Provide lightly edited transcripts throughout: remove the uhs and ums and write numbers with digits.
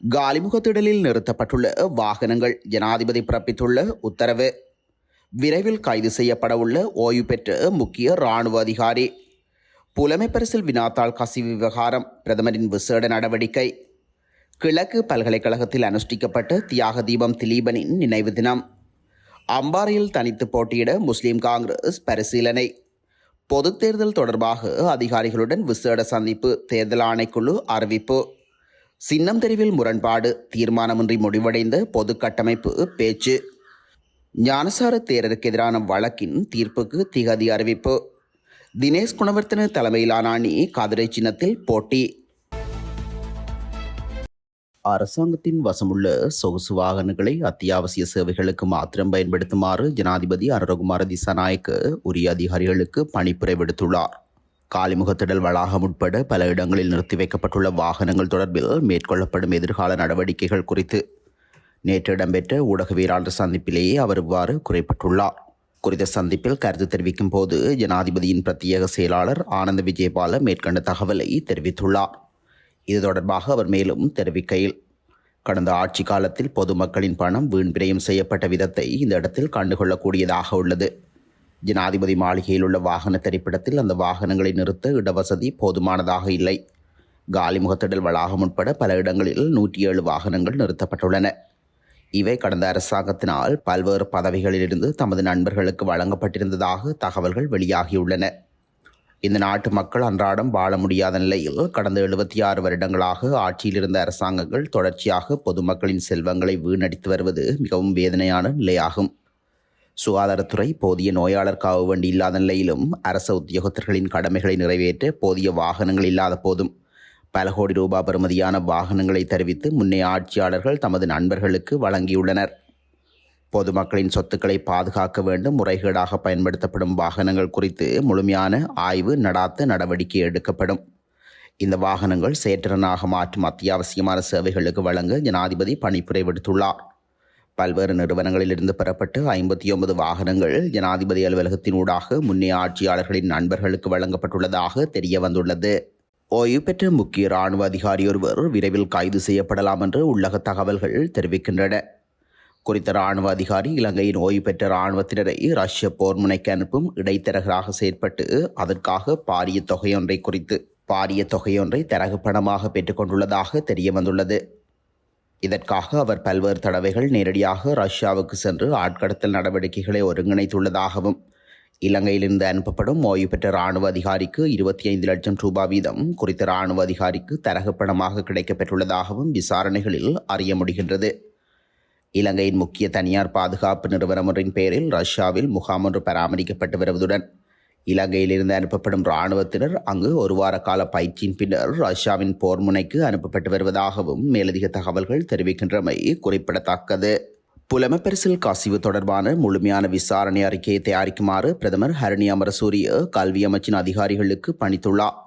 காலிமுகத்திடலில் நிறுத்தப்பட்டுள்ள வாகனங்கள் ஜனாதிபதி பிறப்பித்துள்ள உத்தரவு. விரைவில் கைது செய்யப்படவுள்ள ஓய்வு பெற்ற முக்கிய இராணுவ அதிகாரி. புலமைப்பரிசில் வினாத்தாள் கசிவு விவகாரம் பிரதமரின் விசேட நடவடிக்கை. கிழக்கு பல்கலைக்கழகத்தில் அனுஷ்டிக்கப்பட்ட தியாக தீபம் திலீபனின் நினைவு தினம். அம்பாறையில் தனித்து போட்டியிட முஸ்லிம் காங்கிரஸ் பரிசீலனை. பொதுத் தேர்தல் தொடர்பாக அதிகாரிகளுடன் விசேட சந்திப்பு தேர்தல் ஆணைக்குழு அறிவிப்பு. சின்னம் தெரிவில் முரண்பாடு தீர்மானமின்றி முடிவடைந்த பொது கட்டமைப்பு பேச்சு. ஞானசார தேரருக்கு எதிரான வழக்கின் தீர்ப்புக்கு திகதி அறிவிப்பு. தினேஷ் குணவர்த்தன தலைமையிலான அணி கதிரை சின்னத்தில் போட்டி. அரசாங்கத்தின் வசமுள்ள சொகுசு வாகனங்களை அத்தியாவசிய சேவைகளுக்கு மாத்திரம் பயன்படுத்துமாறு ஜனாதிபதி அனுரகுமார திசாநாயக்க உரிய அதிகாரிகளுக்கு பணிப்புரை விடுத்துள்ளார். காலிமுகத்திடல் வளாகம் உட்பட பல இடங்களில் நிறுத்தி வைக்கப்பட்டுள்ள வாகனங்கள் தொடர்பில் மேற்கொள்ளப்படும் எதிர்கால நடவடிக்கைகள் குறித்து நேற்று இடம்பெற்ற ஊடகவியலாளர் சந்திப்பிலேயே அவர் இவ்வாறு குறிப்பிட்டுள்ளார். குறித்த சந்திப்பில் கருத்து தெரிவிக்கும் போது ஜனாதிபதியின் பிரத்யேக செயலாளர் ஆனந்த விஜயபால மேற்கண்ட தகவலை தெரிவித்துள்ளார். இது தொடர்பாக அவர் மேலும் தெரிவிக்கையில், கடந்த ஆட்சி காலத்தில் பொதுமக்களின் பணம் வீண் விரயம் செய்யப்பட்ட விதத்தை இந்த இடத்தில் கண்டுகொள்ளக்கூடியதாக உள்ளது. ஜனாதிபதி மாளிகையில் உள்ள வாகன திரைப்படத்தில் அந்த வாகனங்களை நிறுத்த இடவசதி போதுமானதாக இல்லை. காலிமுகத்திடல் வளாகம் உட்பட பல இடங்களில் 107 வாகனங்கள் நிறுத்தப்பட்டுள்ளன. இவை கடந்த அரசாங்கத்தினால் பல்வேறு பதவிகளிலிருந்து தமது நண்பர்களுக்கு வழங்கப்பட்டிருந்ததாக தகவல்கள் வெளியாகியுள்ளன. இந்த நாட்டு மக்கள் அன்றாடம் வாழ முடியாத நிலையில் கடந்த 76 வருடங்களாக ஆட்சியில் இருந்த அரசாங்கங்கள் தொடர்ச்சியாக பொதுமக்களின் செல்வங்களை வீணடித்து வருவது மிகவும் வேதனையான நிலையாகும். சுகாதாரத்துறை போதிய நோயாளர் காவு வண்டி இல்லாத நிலையிலும் அரச உத்தியோகத்தர்களின் கடமைகளை நிறைவேற்ற போதிய வாகனங்கள் இல்லாத போதும் பல கோடி ரூபாய் பெறுமதியான வாகனங்களை தெரிவித்து முன்னைய ஆட்சியாளர்கள் தமது நண்பர்களுக்கு வழங்கியுள்ளனர். பொதுமக்களின் சொத்துக்களை பாதுகாக்க வேண்டும் முறைகேடாக பயன்படுத்தப்படும் வாகனங்கள் குறித்து முழுமையான ஆய்வு நடாத்த நடவடிக்கை எடுக்கப்படும். இந்த வாகனங்கள் செயற்றிறனாக மாற்றும் அத்தியாவசியமான சேவைகளுக்கு வழங்க ஜனாதிபதி பணிப்புரை விடுத்துள்ளார். பல்வேறு நிறுவனங்களிலிருந்து பெறப்பட்டு 59 வாகனங்கள் ஜனாதிபதி அலுவலகத்தினூடாக முன்னைய ஆட்சியாளர்களின் நண்பர்களுக்கு வழங்கப்பட்டுள்ளதாக தெரிய வந்துள்ளது. ஓய்வு பெற்ற முக்கிய இராணுவ அதிகாரி ஒருவர் விரைவில் கைது செய்யப்படலாம் என்று உள்ளக தகவல்கள் தெரிவிக்கின்றன. குறித்த இராணுவ அதிகாரி இலங்கையின் ஓய்வு பெற்ற இராணுவத்தினரை ரஷ்ய போர் முனைக்கு அனுப்பும் இடைத்தரகராக செயற்பட்டு அதற்காக பாரிய தொகையொன்றை தரகு பணமாக பெற்றுக்கொண்டுள்ளதாக தெரிய வந்துள்ளது. இதற்காக அவர் பல்வேறு தடவைகள் நேரடியாக ரஷ்யாவுக்கு சென்று ஆட்கடத்தல் நடவடிக்கைகளை ஒருங்கிணைத்துள்ளதாகவும் இலங்கையிலிருந்து அனுப்பப்படும் ஓய்வு பெற்ற இராணுவ அதிகாரிக்கு 25 லட்சம் ரூபாய் வீதம் குறித்த இராணுவ அதிகாரிக்கு தரகு பணமாக கிடைக்கப்பெற்றுள்ளதாகவும் விசாரணைகளில் அறிய முடிகின்றது. இலங்கையின் முக்கிய தனியார் பாதுகாப்பு நிறுவனம் ஒன்றின் பெயரில் ரஷ்யாவில் முகாம் ஒன்று பராமரிக்கப்பட்டு வருவதுடன் இலங்கையிலிருந்து அனுப்பப்படும் இராணுவத்தினர் அங்கு ஒரு வார கால பயிற்சியின் பின்னர் ரஷ்யாவின் போர் முனைக்கு அனுப்பப்பட்டு வருவதாகவும் மேலதிக தகவல்கள் தெரிவிக்கின்றமை குறிப்பிடத்தக்கது. புலமைப்பரிசில் கசிவு தொடர்பான முழுமையான விசாரணை அறிக்கையை தயாரிக்குமாறு பிரதமர் ஹரணி அமரசூரிய கல்வி அமைச்சின் அதிகாரிகளுக்கு பணித்துள்ளார்.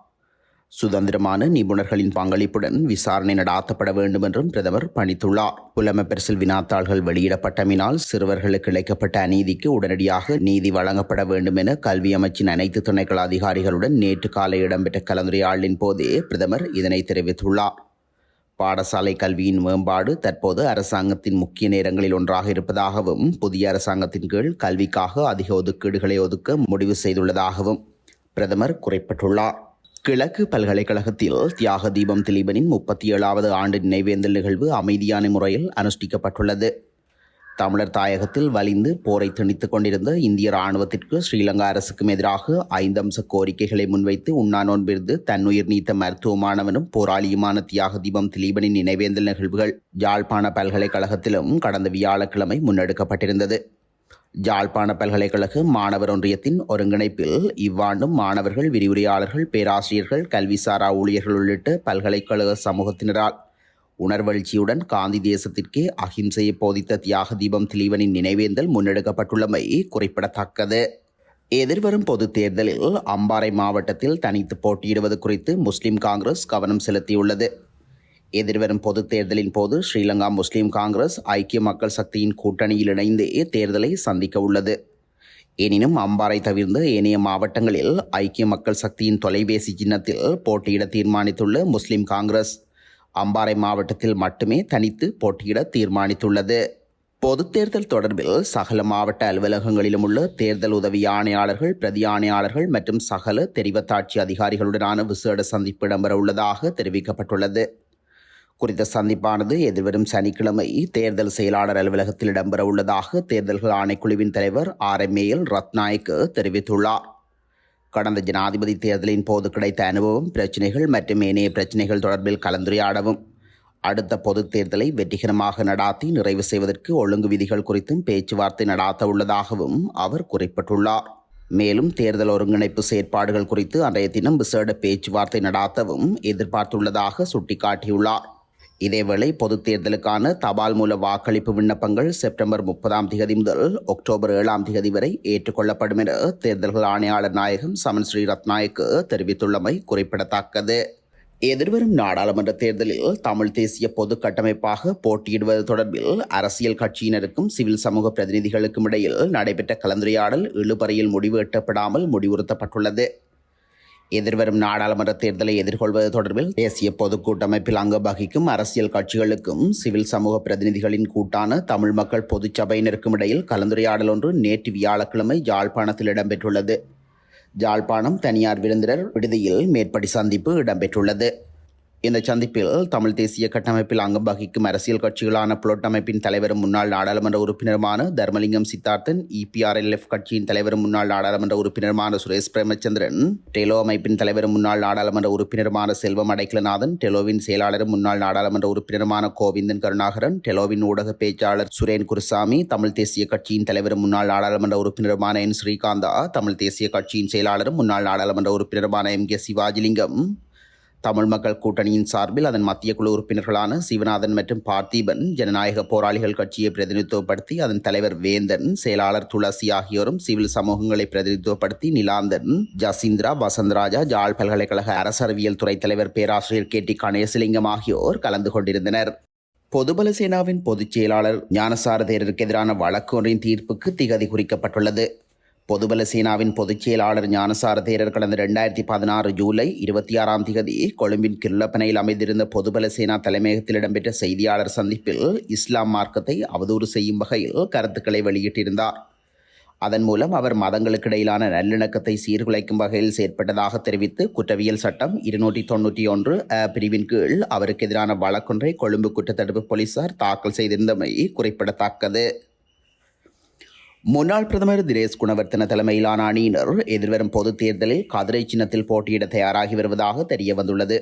சுதந்திரமான நிபுணர்களின் பங்களிப்புடன் விசாரணை நடாத்தப்பட வேண்டும் என்றும் பிரதமர் பணித்துள்ளார். புலமைப்பரிசில் வினாத்தாள்கள் வெளியிடப்பட்டமையினால் சிறுவர்களுக்கு இழைக்கப்பட்ட அநீதிக்கு உடனடியாக நீதி வழங்கப்பட வேண்டும் என கல்வி அமைச்சின் அனைத்து துணைக்கள அதிகாரிகளுடன் நேற்று காலை இடம்பெற்ற கலந்துரையாடலின் போதே பிரதமர் இதனை தெரிவித்துள்ளார். பாடசாலை கல்வியின் மேம்பாடு தற்போது அரசாங்கத்தின் முக்கிய நேரங்களில் ஒன்றாக இருப்பதாகவும் புதிய அரசாங்கத்தின் கீழ் கல்விக்காக அதிக ஒதுக்கீடுகளை ஒதுக்க முடிவு செய்துள்ளதாகவும் பிரதமர் குறிப்பிட்டுள்ளார். கிழக்கு பல்கலைக்கழகத்தில் தியாக தீபம் திலீபனின் 37வது ஆண்டு நினைவேந்தல் நிகழ்வு அமைதியான முறையில் அனுஷ்டிக்கப்பட்டுள்ளது. தமிழர் தாயகத்தில் வலிந்து போரை திணித்துக் கொண்டிருந்த இந்திய இராணுவத்திற்கு ஸ்ரீலங்கா அரசுக்கும் எதிராக 5 அம்ச கோரிக்கைகளை முன்வைத்து உண்ணாநோன்பிருந்து தன்னுயிர் நீத்த மருத்துவ மாணவனும் போராளியுமான தியாக தீபம் திலீபனின் நினைவேந்தல் நிகழ்வுகள் யாழ்ப்பாண பல்கலைக்கழகத்திலும் கடந்த வியாழக்கிழமை முன்னெடுக்கப்பட்டிருந்தது. யாழ்ப்பாண பல்கலைக்கழக மாணவர் ஒன்றியத்தின் ஒருங்கிணைப்பில் இவ்வாண்டும் மாணவர்கள், விரிவுரையாளர்கள், பேராசிரியர்கள், கல்விசாரா ஊழியர்கள் உள்ளிட்ட பல்கலைக்கழக சமூகத்தினரால் உணர்வெழுச்சியுடன் காந்தி தேசத்திற்கே அஹிம்சையை போதித்த தியாக தீபம் திலீபனின் நினைவேந்தல் முன்னெடுக்கப்பட்டுள்ளமை குறிப்பிடத்தக்கது. எதிர்வரும் பொது தேர்தலில் அம்பாறை மாவட்டத்தில் தனித்து போட்டியிடுவது குறித்து முஸ்லிம் காங்கிரஸ் கவனம் செலுத்தியுள்ளது. எதிர்வரும் பொது தேர்தலின் போது ஸ்ரீலங்கா முஸ்லிம் காங்கிரஸ் ஐக்கிய மக்கள் சக்தியின் கூட்டணியில் இணைந்தே தேர்தலை சந்திக்க உள்ளது. எனினும் அம்பாறை தவிர்ந்த ஏனைய மாவட்டங்களில் ஐக்கிய மக்கள் சக்தியின் தொலைபேசி சின்னத்தில் போட்டியிட தீர்மானித்துள்ள முஸ்லிம் காங்கிரஸ் அம்பாறை மாவட்டத்தில் மட்டுமே தனித்து போட்டியிட தீர்மானித்துள்ளது. பொதுத் தேர்தல் தொடர்பில் சகல மாவட்ட அலுவலகங்களிலும் உள்ள தேர்தல் உதவி ஆணையாளர்கள், பிரதி ஆணையாளர்கள் மற்றும் சகல தெரிவத்தாட்சி அதிகாரிகளுடனான விசேட சந்திப்பு இடம்பெற உள்ளதாக தெரிவிக்கப்பட்டுள்ளது. குறித்த சந்திப்பானது எதிர்வரும் சனிக்கிழமை தேர்தல் செயலாளர் அலுவலகத்தில் இடம்பெற உள்ளதாக தேர்தல்கள் ஆணைக்குழுவின் தலைவர் RMAL ரத்நாயக்கு தெரிவித்துள்ளார். கடந்த ஜனாதிபதி தேர்தலின் போது கிடைத்த அனுபவம், பிரச்சினைகள் மற்றும் ஏனைய பிரச்சினைகள் தொடர்பில் கலந்துரையாடவும், அடுத்த பொதுத் தேர்தலை வெற்றிகரமாக நடாத்தி நிறைவு செய்வதற்கு ஒழுங்கு விதிகள் குறித்தும் பேச்சுவார்த்தை நடாத்த உள்ளதாகவும் அவர் குறிப்பிட்டுள்ளார். மேலும் தேர்தல் ஒருங்கிணைப்பு செயற்பாடுகள் குறித்து அன்றைய தினம் விசேட பேச்சுவார்த்தை நடாத்தவும் எதிர்பார்த்துள்ளதாக சுட்டிக்காட்டியுள்ளார். இதேவேளை பொதுத் தேர்தலுக்கான தபால் மூல வாக்களிப்பு விண்ணப்பங்கள் செப்டம்பர் 30 முதல் அக்டோபர் 7 வரை ஏற்றுக்கொள்ளப்படும் என தேர்தல்கள் ஆணையாளர் நாயகம் சமன் ஸ்ரீ ரத்நாயக்கு தெரிவித்துள்ளமை குறிப்பிடத்தக்கது. எதிர்வரும் நாடாளுமன்ற தேர்தலில் தமிழ் தேசிய பொது கட்டமைப்பாக போட்டியிடுவது தொடர்பில் அரசியல் கட்சியினருக்கும் சிவில் சமூக பிரதிநிதிகளுக்கும் இடையில் நடைபெற்ற கலந்துரையாடல் இழுபறையில் முடிவு எட்டப்படாமல் முடிவுறுத்தப்பட்டுள்ளது. எதிர்வரும் நாடாளுமன்ற தேர்தலை எதிர்கொள்வது தொடர்பில் தேசிய பொது கூட்டமைப்பில் அங்கம் வகிக்கும் அரசியல் கட்சிகளுக்கும் சிவில் சமூக பிரதிநிதிகளின் கூட்டான தமிழ் மக்கள் பொதுச் சபையினருக்கும் இடையில் கலந்துரையாடல் ஒன்று நேற்று வியாழக்கிழமை யாழ்ப்பாணத்தில் இடம்பெற்றுள்ளது. யாழ்ப்பாணம் தனியார் விருந்தினர் விடுதியில் மேற்படி சந்திப்பு இடம்பெற்றுள்ளது. இந்த சந்திப்பில் தமிழ் தேசிய கட்டமைப்பில் அங்கம் வகிக்கும் அரசியல் கட்சிகளான புளொட் அமைப்பின் தலைவரும் முன்னாள் நாடாளுமன்ற உறுப்பினருமான தர்மலிங்கம் சித்தார்த்தன், EPRLF கட்சியின் தலைவரும் முன்னாள் நாடாளுமன்ற உறுப்பினருமான சுரேஷ் பிரேமச்சந்திரன், டெலோ அமைப்பின் தலைவரும் முன்னாள் நாடாளுமன்ற உறுப்பினருமான செல்வம் அடைக்கலநாதன், டெலோவின் செயலாளரும் முன்னாள் நாடாளுமன்ற உறுப்பினருமான கோவிந்தன் கருணாகரன், டெலோவின் ஊடக பேச்சாளர் சுரேன் குருசாமி, தமிழ் தேசிய கட்சியின் தலைவரும் முன்னாள் நாடாளுமன்ற உறுப்பினருமான N ஸ்ரீகாந்தா, தமிழ் தேசிய கட்சியின் செயலாளரும் முன்னாள் நாடாளுமன்ற உறுப்பினருமான MK சிவாஜிலிங்கம், தமிழ் மக்கள் கூட்டணியின் சார்பில் அதன் மத்திய குழு உறுப்பினர்களான சிவநாதன் மற்றும் பார்த்திபன், ஜனநாயக போராளிகள் கட்சியை பிரதிநிதித்துவப்படுத்தி அதன் தலைவர் வேந்தன், செயலாளர் துளசி ஆகியோரும் சிவில் சமூகங்களை பிரதிநிதித்துவப்படுத்தி நிலாந்தன், ஜசீந்திரா, வசந்தராஜா, ஜாழ் பல்கலைக்கழக அரசறிவியல் துறை தலைவர் பேராசிரியர் KT கணேசலிங்கம் ஆகியோர் கலந்து கொண்டிருந்தனர். பொதுபல சேனாவின் பொதுச் செயலாளர் ஞானசார தேரருக்கு எதிரான வழக்கு ஒன்றின் தீர்ப்புக்கு திகதி குறிக்கப்பட்டுள்ளது. பொதுபல சேனாவின் பொதுச் செயலாளர் ஞானசார தேரர் கடந்த 2016 ஜூலை 26 கொழும்பின் கிருளப்பனையில் அமைந்திருந்த பொதுபல சேனா தலைமையகத்தில் இடம்பெற்ற செய்தியாளர் சந்திப்பில் இஸ்லாம் மார்க்கத்தை அவதூறு செய்யும் வகையில் கருத்துக்களை வெளியிட்டிருந்தார். அதன் மூலம் அவர் மதங்களுக்கு இடையிலான நல்லிணக்கத்தை சீர்குலைக்கும் வகையில் செயற்பட்டதாக தெரிவித்து குற்றவியல் சட்டம் 291 பிரிவின் கீழ் அவருக்கு எதிரான வழக்கொன்றை கொழும்பு குற்றத்தடுப்பு போலீசார் தாக்கல் செய்திருந்தமை குறிப்பிடத்தக்கது. முன்னாள் பிரதமர் தினேஷ் குணவர்த்தன தலைமையிலான அணியினர் எதிர்வரும் பொதுத் தேர்தலில் கதிரை சின்னத்தில் போட்டியிட தயாராகி வருவதாக தெரிய வந்துள்ளது.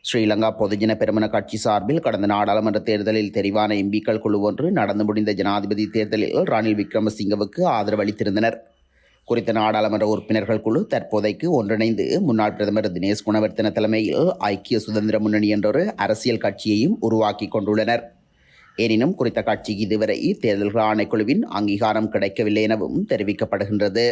ஸ்ரீலங்கா பொதுஜன பெரமுன கட்சி சார்பில் கடந்த நாடாளுமன்ற தேர்தலில் தெரிவான எம்பிக்கள் குழு ஒன்று நடந்து முடிந்த ஜனாதிபதி தேர்தலில் ரணில் விக்ரமசிங்கவுக்கு ஆதரவு அளித்திருந்தனர். குறித்த நாடாளுமன்ற உறுப்பினர்கள் குழு தற்போதைக்கு ஒன்றிணைந்து முன்னாள் பிரதமர் தினேஷ் குணவர்த்தன தலைமையில் ஐக்கிய சுதந்திர முன்னணி என்றொரு அரசியல் கட்சியையும் உருவாக்கி கொண்டுள்ளனர். எனினும் குறித்த கட்சிக்கு இதுவரை தேர்தல்கள் ஆணைக்குழுவின் அங்கீகாரம் கிடைக்கவில்லை எனவும் தெரிவிக்கப்படுகின்றது.